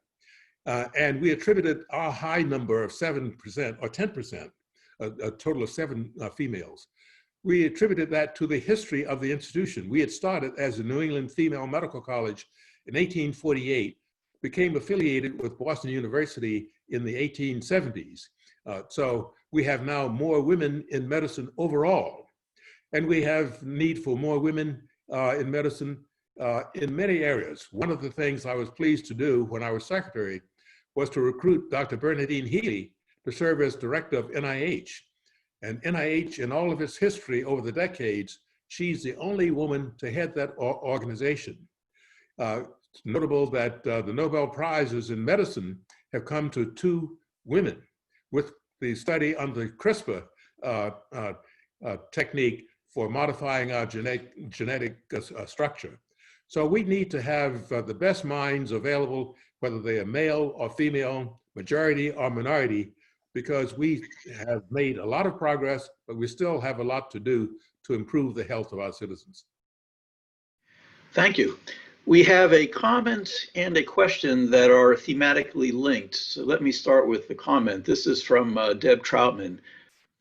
And we attributed our high number of 7% or 10%, a total of 7 females. We attributed that to the history of the institution. We had started as the New England Female Medical College in 1848, became affiliated with Boston University in the 1870s. So we have now more women in medicine overall. And we have need for more women in medicine in many areas. One of the things I was pleased to do when I was secretary was to recruit Dr. Bernadine Healy to serve as director of NIH. And NIH, in all of its history over the decades, she's the only woman to head that organization. It's notable that the Nobel Prizes in medicine have come to 2 women with the study on the CRISPR technique for modifying our genetic structure. So we need to have the best minds available, whether they are male or female, majority or minority, because we have made a lot of progress, but we still have a lot to do to improve the health of our citizens. Thank you. We have a comment and a question that are thematically linked. So let me start with the comment. This is from Deb Troutman.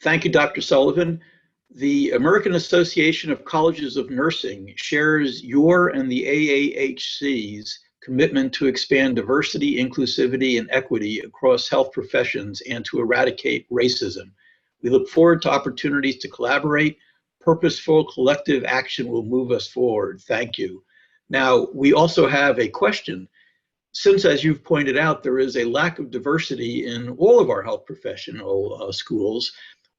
Thank you, Dr. Sullivan. The American Association of Colleges of Nursing shares your and the AAHC's commitment to expand diversity, inclusivity, and equity across health professions and to eradicate racism. We look forward to opportunities to collaborate. Purposeful collective action will move us forward. Thank you. Now, we also have a question. Since, as you've pointed out, there is a lack of diversity in all of our health professional schools,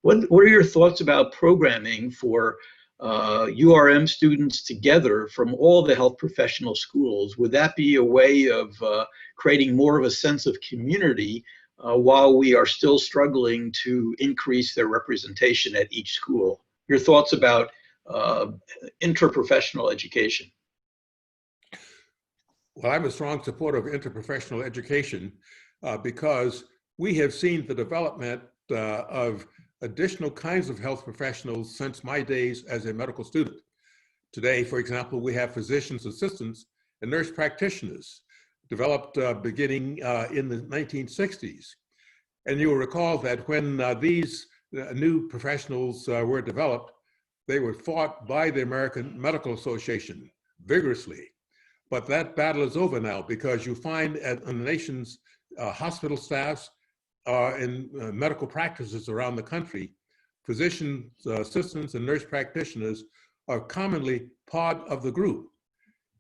what are your thoughts about programming for URM students together from all the health professional schools? Would that be a way of creating more of a sense of community while we are still struggling to increase their representation at each school? Your thoughts about interprofessional education? Well, I'm a strong supporter of interprofessional education because we have seen the development of additional kinds of health professionals since my days as a medical student. Today, for example, we have physician's assistants and nurse practitioners developed beginning in the 1960s. And you'll recall that when these new professionals were developed, they were fought by the American Medical Association vigorously. But that battle is over now because you find in the nation's hospital staffs in medical practices around the country, physician assistants and nurse practitioners are commonly part of the group.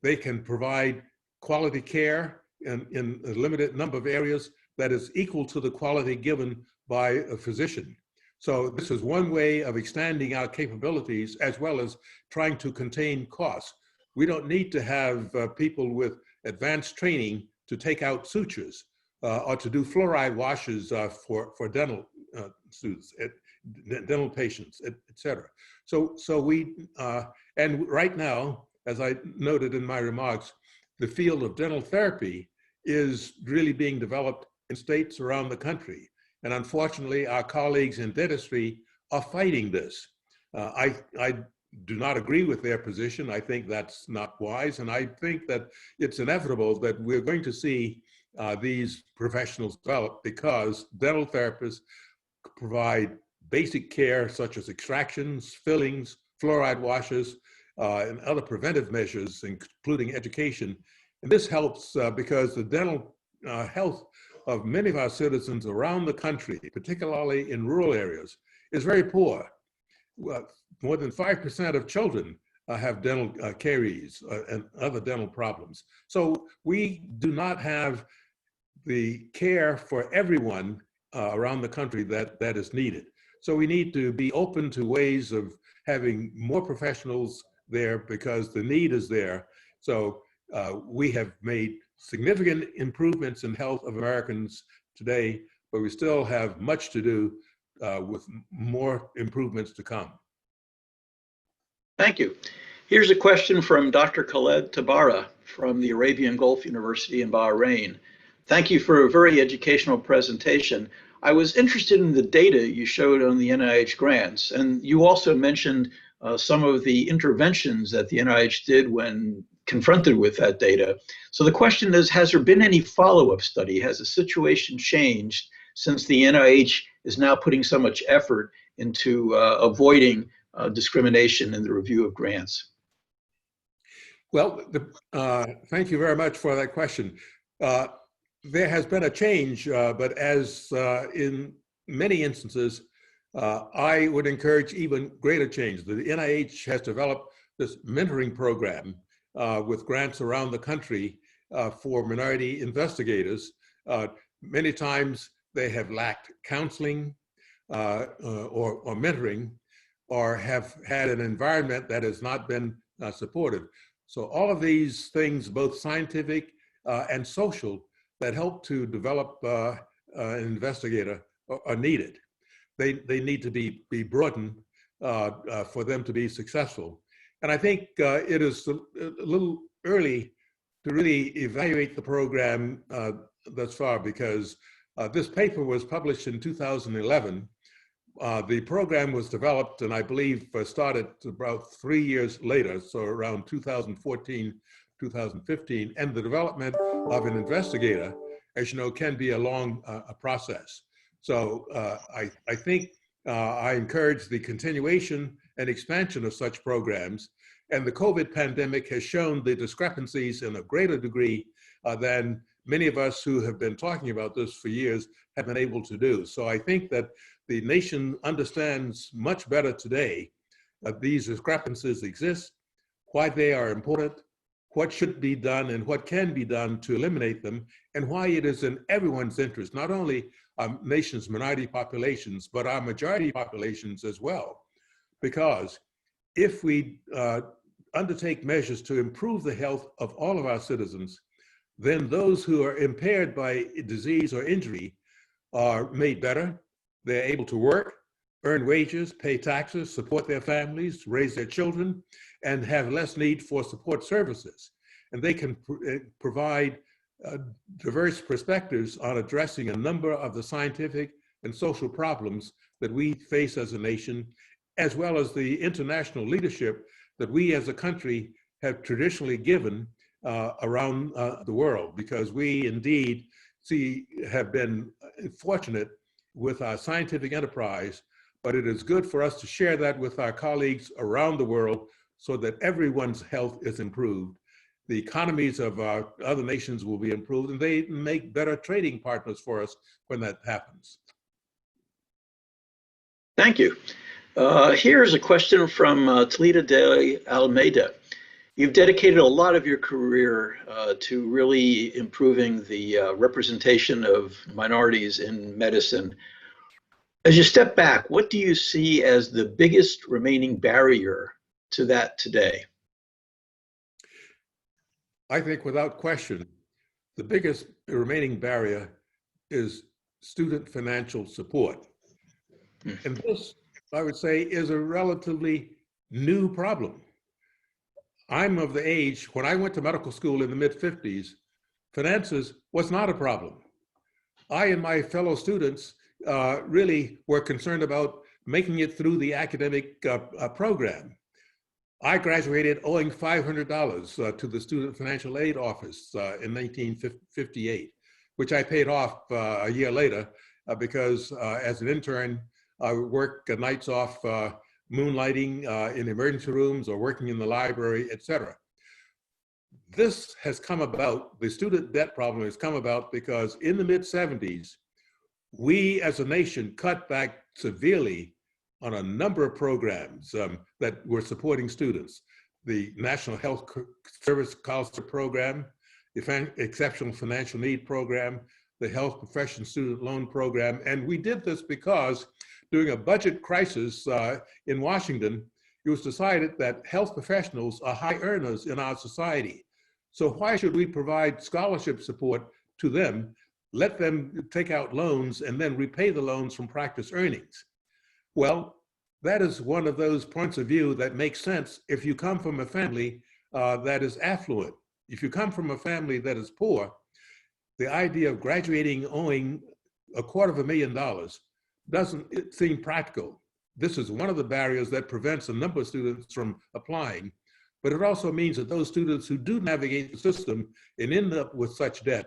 They can provide quality care in a limited number of areas that is equal to the quality given by a physician. So this is one way of extending our capabilities as well as trying to contain costs. We don't need to have people with advanced training to take out sutures or to do fluoride washes for dental students, dental patients, et cetera. So we, and right now, as I noted in my remarks, the field of dental therapy is really being developed in states around the country. And unfortunately, our colleagues in dentistry are fighting this. I do not agree with their position. I think that's not wise. And I think that it's inevitable that we're going to see these professionals develop because dental therapists provide basic care such as extractions, fillings, fluoride washes, and other preventive measures, including education. And this helps because the dental health of many of our citizens around the country, particularly in rural areas, is very poor. Well, more than 5% of children have dental caries and other dental problems. So we do not have the care for everyone around the country that is needed. So we need to be open to ways of having more professionals there because the need is there. So we have made significant improvements in health of Americans today, but we still have much to do with more improvements to come. Thank you. Here's a question from Dr. Khaled Tabara from the Arabian Gulf University in Bahrain. Thank you for a very educational presentation. I was interested in the data you showed on the NIH grants, and you also mentioned some of the interventions that the NIH did when confronted with that data. So the question is, has there been any follow-up study? Has the situation changed since the NIH is now putting so much effort into avoiding discrimination in the review of grants? Well, thank you very much for that question. There has been a change, but as in many instances, I would encourage even greater change. The NIH has developed this mentoring program with grants around the country for minority investigators. Many times they have lacked counseling or mentoring, or have had an environment that has not been supportive. So all of these things, both scientific and social, that help to develop an investigator are needed. They need to be broadened for them to be successful. And I think it is a little early to really evaluate the program thus far, because this paper was published in 2011. The program was developed and I believe started about 3 years later, so around 2014, 2015, and the development of an investigator, as you know, can be a long process. So I think I encourage the continuation and expansion of such programs, and the COVID pandemic has shown the discrepancies in a greater degree than many of us who have been talking about this for years have been able to do. So I think that the nation understands much better today that these discrepancies exist, why they are important, what should be done and what can be done to eliminate them, and why it is in everyone's interest, not only our nation's minority populations, but our majority populations as well. Because if we undertake measures to improve the health of all of our citizens, then those who are impaired by disease or injury are made better. They're able to work, earn wages, pay taxes, support their families, raise their children, and have less need for support services. And they can provide diverse perspectives on addressing a number of the scientific and social problems that we face as a nation, as well as the international leadership that we as a country have traditionally given around the world, because we indeed have been fortunate with our scientific enterprise, but it is good for us to share that with our colleagues around the world so that everyone's health is improved. The economies of our other nations will be improved, and they make better trading partners for us when that happens. Thank you. Here's a question from Talita de Almeida. You've dedicated a lot of your career to really improving the representation of minorities in medicine. As you step back, what do you see as the biggest remaining barrier to that today? I think without question, the biggest remaining barrier is student financial support. And this, I would say, is a relatively new problem. I'm of the age, when I went to medical school in the mid-50s, finances was not a problem. I and my fellow students really were concerned about making it through the academic program. I graduated owing $500 to the Student Financial Aid Office in 1958, which I paid off a year later because as an intern, I would work nights off moonlighting in emergency rooms or working in the library, etc. This has come about, the student debt problem has come about because in the mid-70s, we as a nation cut back severely on a number of programs that were supporting students. The National Health Service Scholarship Program, the Exceptional Financial Need Program, the Health Profession Student Loan Program. And we did this because during a budget crisis in Washington, it was decided that health professionals are high earners in our society. So why should we provide scholarship support to them, let them take out loans and then repay the loans from practice earnings? Well, that is one of those points of view that makes sense if you come from a family that is affluent. If you come from a family that is poor, the idea of graduating owing $250,000 doesn't seem practical. This is one of the barriers that prevents a number of students from applying, but it also means that those students who do navigate the system and end up with such debt,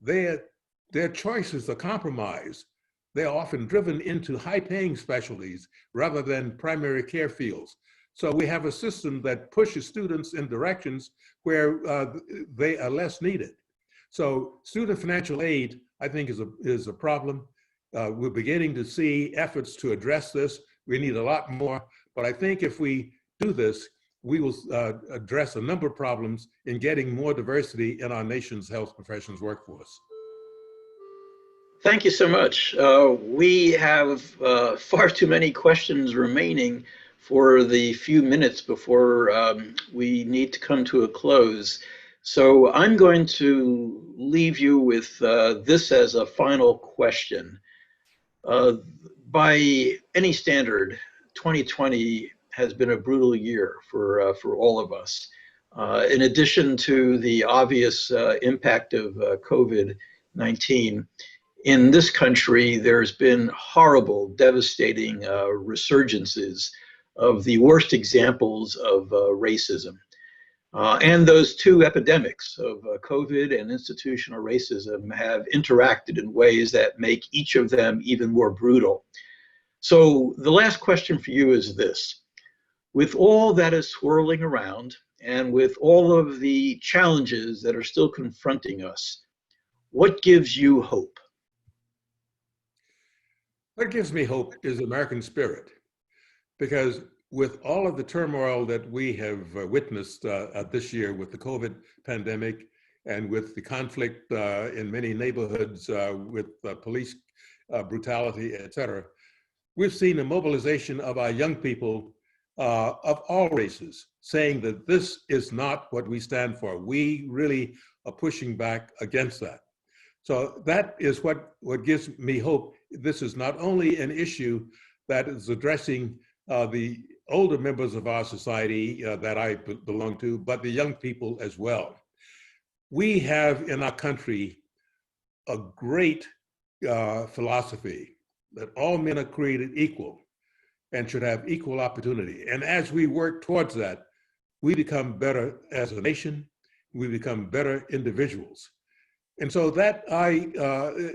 their choices are compromised. They're often driven into high-paying specialties rather than primary care fields. So we have a system that pushes students in directions where they are less needed. So student financial aid, I think, is a problem. We're beginning to see efforts to address this. We need a lot more, but I think if we do this, we will address a number of problems in getting more diversity in our nation's health professions workforce. Thank you so much. We have far too many questions remaining for the few minutes before we need to come to a close. So I'm going to leave you with this as a final question. By any standard, 2020 has been a brutal year for all of us. In addition to the obvious impact of COVID-19, in this country, there's been horrible, devastating resurgences of the worst examples of racism. And those two epidemics of COVID and institutional racism have interacted in ways that make each of them even more brutal. So the last question for you is this. With all that is swirling around and with all of the challenges that are still confronting us, what gives you hope? What gives me hope is American spirit, because with all of the turmoil that we have witnessed this year with the COVID pandemic and with the conflict in many neighborhoods with police brutality, et cetera, we've seen a mobilization of our young people of all races saying that this is not what we stand for. We really are pushing back against that. So that is what gives me hope. This is not only an issue that is addressing the older members of our society that I belong to, but the young people as well. We have in our country a great philosophy that all men are created equal and should have equal opportunity. And as we work towards that, we become better as a nation, we become better individuals. And so that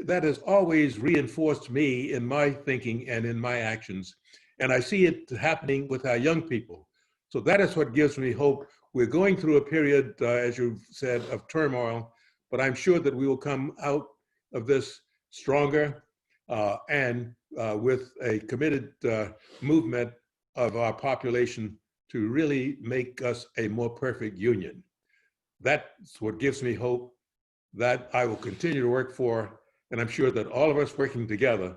has always reinforced me in my thinking and in my actions. And I see it happening with our young people. So that is what gives me hope. We're going through a period, as you've said, of turmoil, but I'm sure that we will come out of this stronger and with a committed movement of our population to really make us a more perfect union. That's what gives me hope. That I will continue to work for, and I'm sure that all of us working together,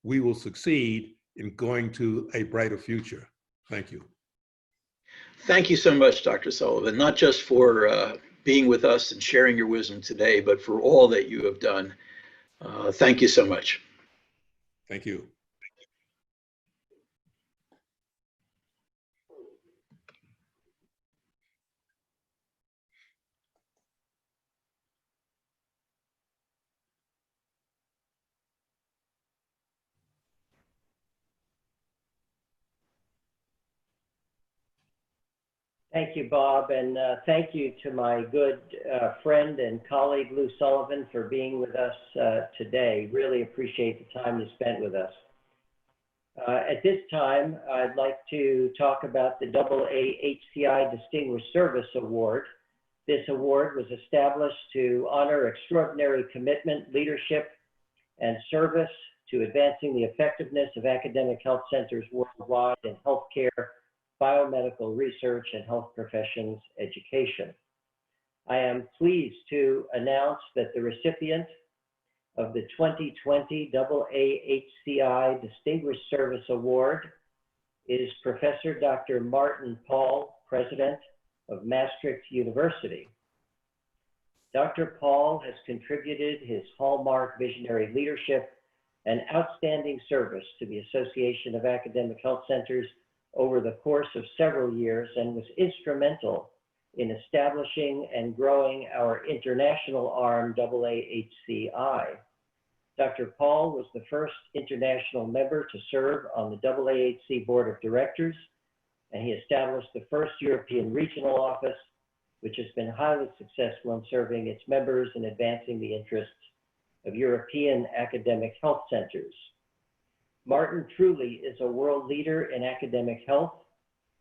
we will succeed in going to a brighter future. Thank you. Thank you so much, Dr. Sullivan, not just for being with us and sharing your wisdom today, but for all that you have done. Thank you so much. Thank you. Thank you, Bob, and thank you to my good friend and colleague, Lou Sullivan, for being with us today. Really appreciate the time you spent with us. At this time, I'd like to talk about the AAHCI Distinguished Service Award This award was established to honor extraordinary commitment, leadership, and service to advancing the effectiveness of academic health centers worldwide in healthcare, biomedical research, and health professions education. I am pleased to announce that the recipient of the 2020 AAHCI Distinguished Service Award is Professor Dr. Martin Paul, President of Maastricht University. Dr. Paul has contributed his hallmark visionary leadership and outstanding service to the Association of Academic Health Centers over the course of several years and was instrumental in establishing and growing our international arm, AAHCI. Dr. Paul was the first international member to serve on the AAHC Board of Directors, and he established the first European regional office, which has been highly successful in serving its members and advancing the interests of European academic health centers. Martin truly is a world leader in academic health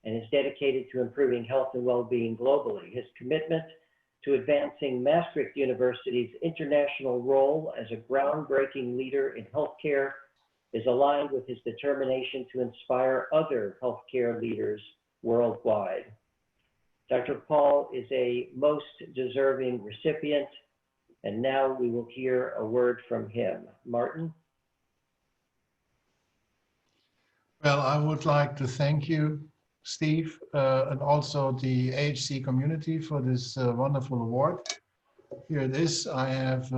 and is dedicated to improving health and well-being globally. His commitment to advancing Maastricht University's international role as a groundbreaking leader in healthcare is aligned with his determination to inspire other healthcare leaders worldwide. Dr. Paul is a most deserving recipient, and now we will hear a word from him. Martin? Well, I would like to thank you, Steve, and also the AHC community for this wonderful award. Here it is. I have,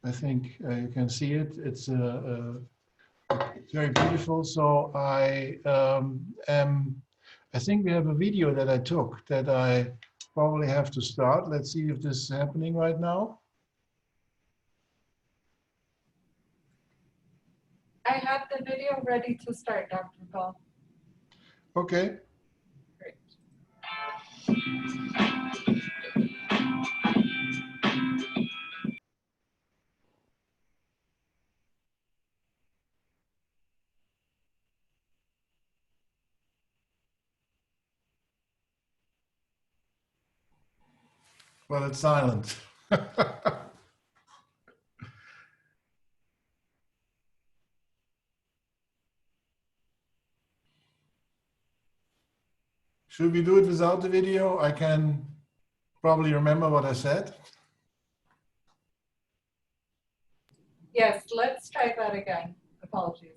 I think you can see it. It's very beautiful. So I think we have a video that I took that I probably have to start. Let's see if this is happening right now. I have the video ready to start, Dr. Paul. Okay. Great. Well, it's silent. Should we do it without the video? I can probably remember what I said. Yes, let's try that again. Apologies.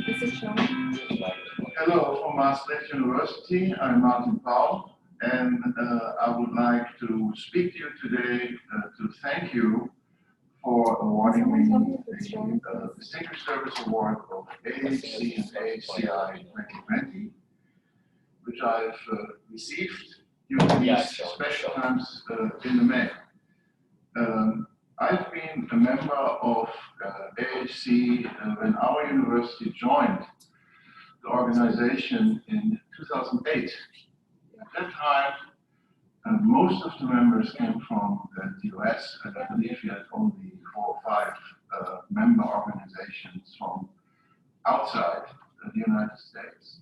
Is it showing? Hello from Maastricht University. I'm Martin Paul, and I would like to speak to you today to thank you for awarding me the Distinguished Service Award of AAHC and AAHCI 2020, which I've received during these special times in the mail. I've been a member of AAHC when our university joined the organization in 2008. At that time, most of the members came from the US, and I believe we had only 4 or 5 member organizations from outside the United States.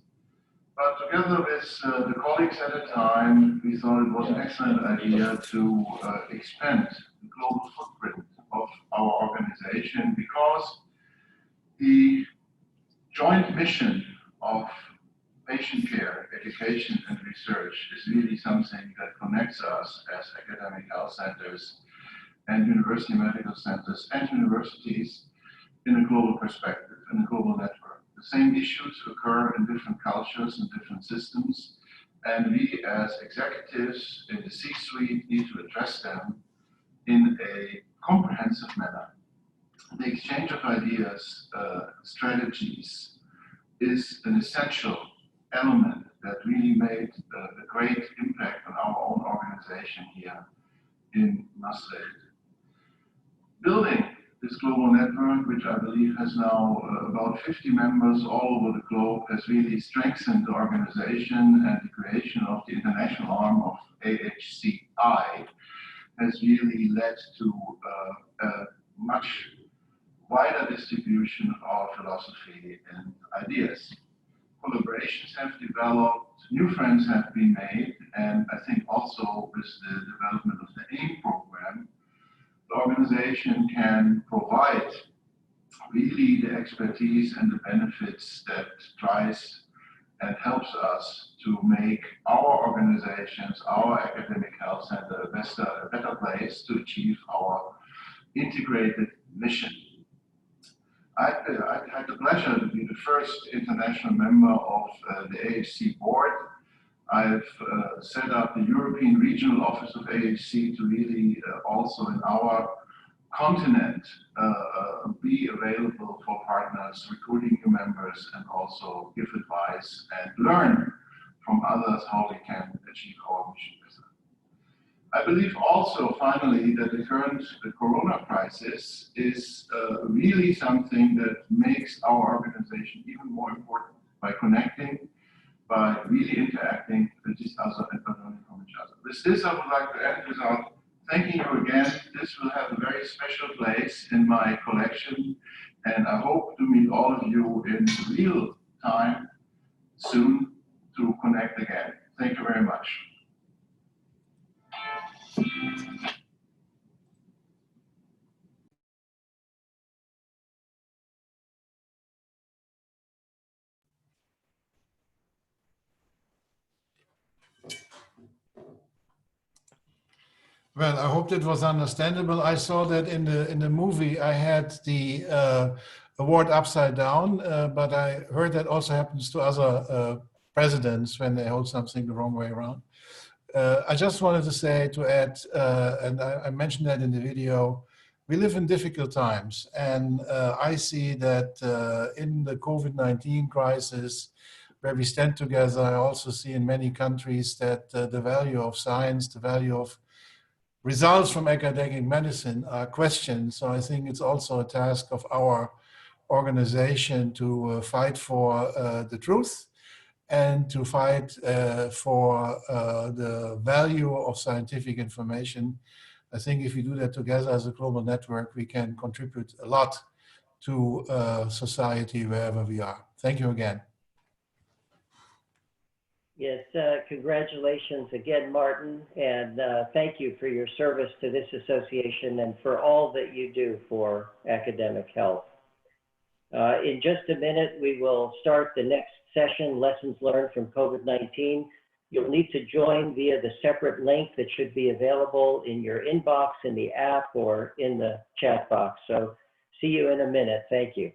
But together with the colleagues at the time, we thought it was an excellent idea to expand the global footprint of our organization, because the joint mission of patient care, education, and research is really something that connects us as academic health centers and university medical centers and universities in a global perspective, in a global network. The same issues occur in different cultures and different systems, and we as executives in the C-suite need to address them in a comprehensive manner. The exchange of ideas, strategies, is an essential element that really made a great impact on our own organization here in Maastricht. Building This global network, which I believe has now about 50 members all over the globe, has really strengthened the organization, and the creation of the international arm of AHCI has really led to a much wider distribution of our philosophy and ideas. Collaborations have developed, new friends have been made, and I think also with the development of the AIM program, the organization can provide really the expertise and the benefits that tries and helps us to make our organizations, our academic health center, a better place to achieve our integrated mission. I've had the pleasure to be the first international member of the AAHC board. I've set up the European Regional Office of AAHC to really also in our continent be available for partners, recruiting new members, and also give advice and learn from others how we can achieve our mission better. I believe also, finally, that the current corona crisis is really something that makes our organization even more important by connecting, by really interacting with each other and learning from each other. With this, I would like to end without thanking you again. This will have a very special place in my collection, and I hope to meet all of you in real time soon to connect again. Thank you very much. Well, I hope that was understandable. I saw that in the movie I had the award upside down, but I heard that also happens to other presidents when they hold something the wrong way around. I just wanted to say, to add, and I mentioned that in the video, we live in difficult times, and I see that in the COVID-19 crisis, where we stand together, I also see in many countries that the value of science, the value of results from academic medicine are questioned. So I think it's also a task of our organization to fight for the truth and to fight for the value of scientific information. I think if we do that together as a global network, we can contribute a lot to society wherever we are. Thank you again. Yes, congratulations again, Martin, and thank you for your service to this association and for all that you do for academic health. In just a minute, we will start the next session, Lessons Learned from COVID-19. You'll need to join via the separate link that should be available in your inbox, in the app, or in the chat box. So see you in a minute. Thank you.